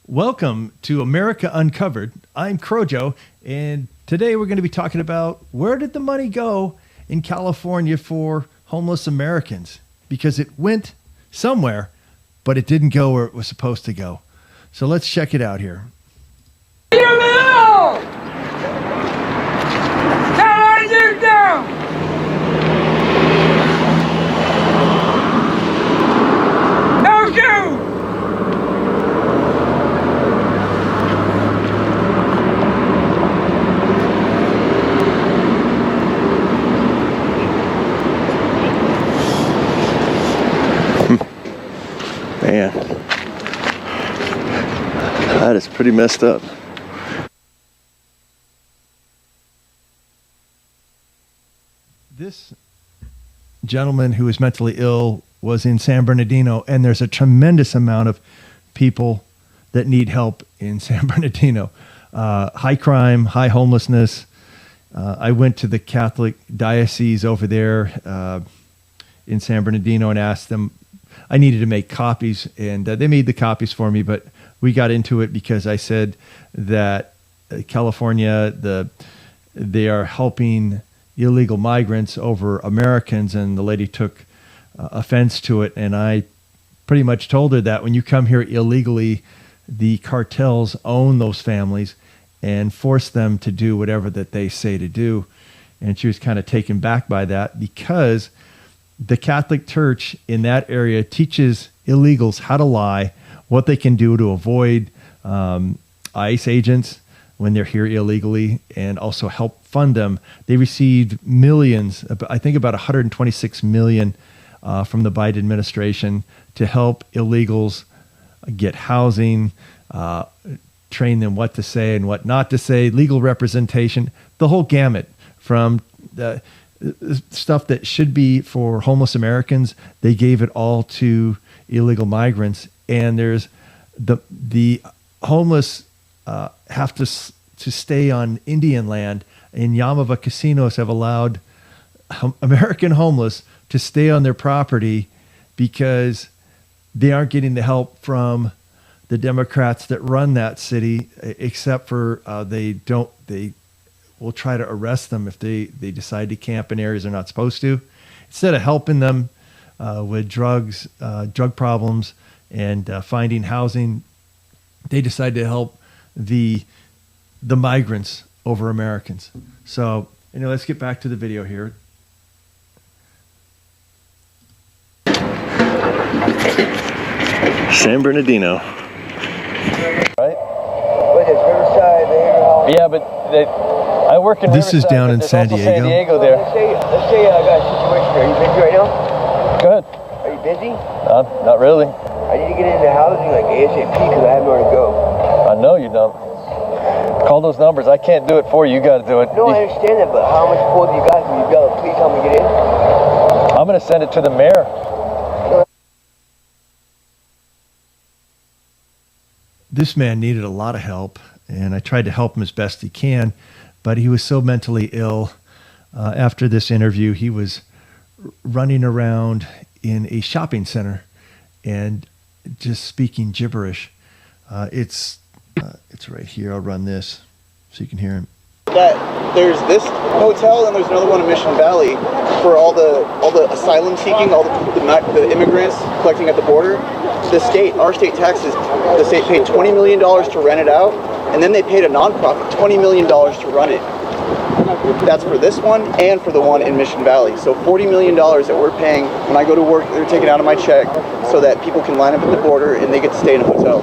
Welcome to America Uncovered. I'm Crowjo, and today we're going to be talking about where did the money go in California for homeless Americans? Because it went somewhere, but it didn't go where it was supposed to go. So let's check it out here. Man, that is pretty messed up. This gentleman who is mentally ill was in San Bernardino, and there's a tremendous amount of people that need help in San Bernardino. High crime, high homelessness. I went to the Catholic diocese over there in San Bernardino and asked them. I needed to make copies, and they made the copies for me, but we got into it because I said that California, they are helping illegal migrants over Americans, and the lady took offense to it, and I pretty much told her that when you come here illegally, the cartels own those families and force them to do whatever that they say to do, and she was kind of taken back by that because the Catholic Church in that area teaches illegals how to lie, what they can do to avoid ICE agents when they're here illegally, and also help fund them. They received millions, I think about 126 million from the Biden administration to help illegals get housing, train them what to say and what not to say, legal representation, the whole gamut from the stuff that should be for homeless Americans. They gave it all to illegal migrants, and there's the homeless have to stay on Indian land. In Yamava casinos have allowed American homeless to stay on their property because they aren't getting the help from the Democrats that run that city, except for they will try to arrest them if they decide to camp in areas they're not supposed to. Instead of helping them with drugs, drug problems, and finding housing, they decide to help the migrants over Americans. So, let's get back to the video here. San Bernardino. Right? What is Riverside, Behavioral Health? Yeah, but I work in This Riverside, is down in San Diego. San Diego there. Let's say I got a situation here. Are you busy right now? Go ahead. Are you busy? Not really. I need to get into housing like ASAP because I have nowhere to go. I know you don't. Call those numbers. I can't do it for you. You got to do it. No, I understand that, but how much support do you got? Can you be able to please help me get in? I'm going to send it to the mayor. This man needed a lot of help, and I tried to help him as best he can, but he was so mentally ill. After this interview, he was running around in a shopping center and just speaking gibberish. It's right here. I'll run this so you can hear him. That there's this hotel and there's another one in Mission Valley for all the asylum seeking, all the immigrants collecting at the border. Our state taxes, the state paid $20 million to rent it out, and then they paid a nonprofit $20 million to run it. That's for this one and for the one in Mission Valley. So $40 million that we're paying when I go to work, they're taking out of my check so that people can line up at the border and they get to stay in a hotel.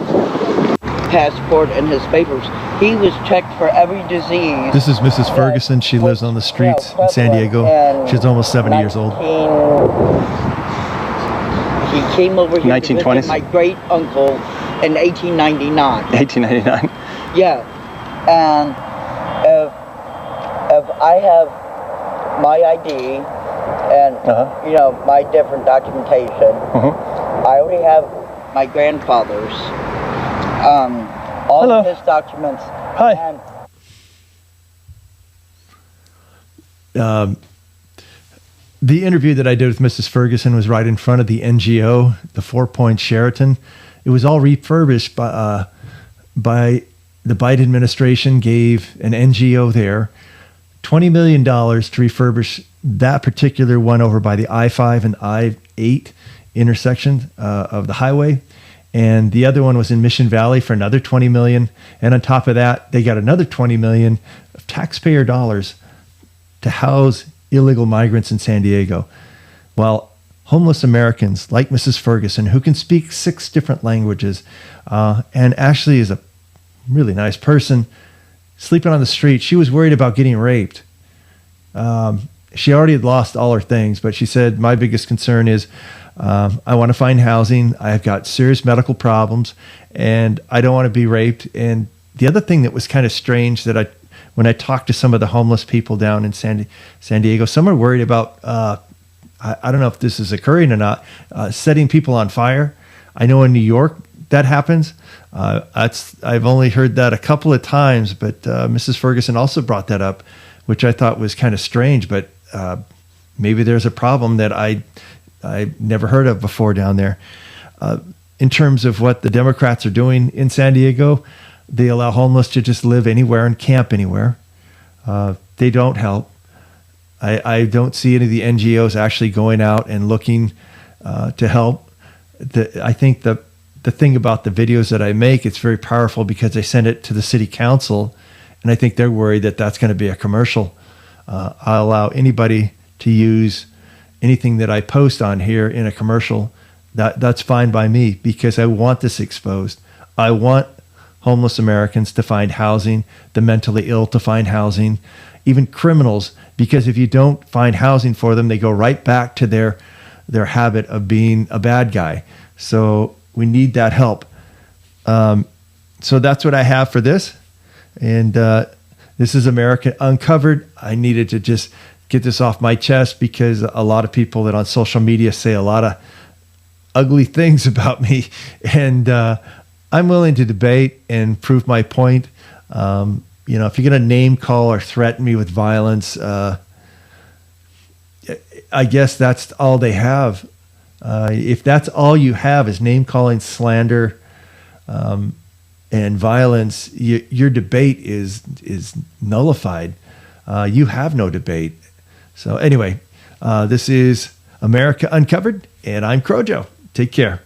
Passport and his papers. He was checked for every disease. This is Mrs. Ferguson. She lives on the streets in San Diego. She's almost 70 years old. He came over here 1920s? to visit my great uncle in 1899. 1899. Yeah, and if I have my ID and my different documentation, I already have my grandfather's. All Hello. of his documents. Hi. the interview that I did with Mrs. Ferguson was right in front of the NGO, the Four Points Sheraton. It was all refurbished by the Biden administration, gave an NGO there $20 million to refurbish that particular one over by the I-5 and I-8 intersection of the highway. And the other one was in Mission Valley for another $20 million. And on top of that, they got another $20 million of taxpayer dollars to house illegal migrants in San Diego. While homeless Americans like Mrs. Ferguson, who can speak 6 different languages and actually is a really nice person, sleeping on the street, she was worried about getting raped. She already had lost all her things, but she said, my biggest concern is I want to find housing. I've got serious medical problems, and I don't want to be raped. And the other thing that was kind of strange that when I talked to some of the homeless people down in San Diego, some are worried about, I don't know if this is occurring or not, setting people on fire. I know in New York that happens. I've only heard that a couple of times, but Mrs. Ferguson also brought that up, which I thought was kind of strange, but maybe there's a problem that I never heard of before down there. In terms of what the Democrats are doing in San Diego, they allow homeless to just live anywhere and camp anywhere. They don't help. I don't see any of the NGOs actually going out and looking to help. I think the thing about the videos that I make, it's very powerful because I send it to the city council, and I think they're worried that that's going to be a commercial. I'll allow anybody to use anything that I post on here in a commercial. That's fine by me because I want this exposed. I want homeless Americans to find housing, the mentally ill to find housing, even criminals, because if you don't find housing for them, they go right back to their habit of being a bad guy. So we need that help. So that's what I have for this. And this is America Uncovered. I needed to just get this off my chest because a lot of people that on social media say a lot of ugly things about me. And I'm willing to debate and prove my point. If you're going to name call or threaten me with violence, I guess that's all they have. If that's all you have is name calling, slander, and violence, your debate is nullified. You have no debate. So anyway, this is America Uncovered, and I'm Crowjo. Take care.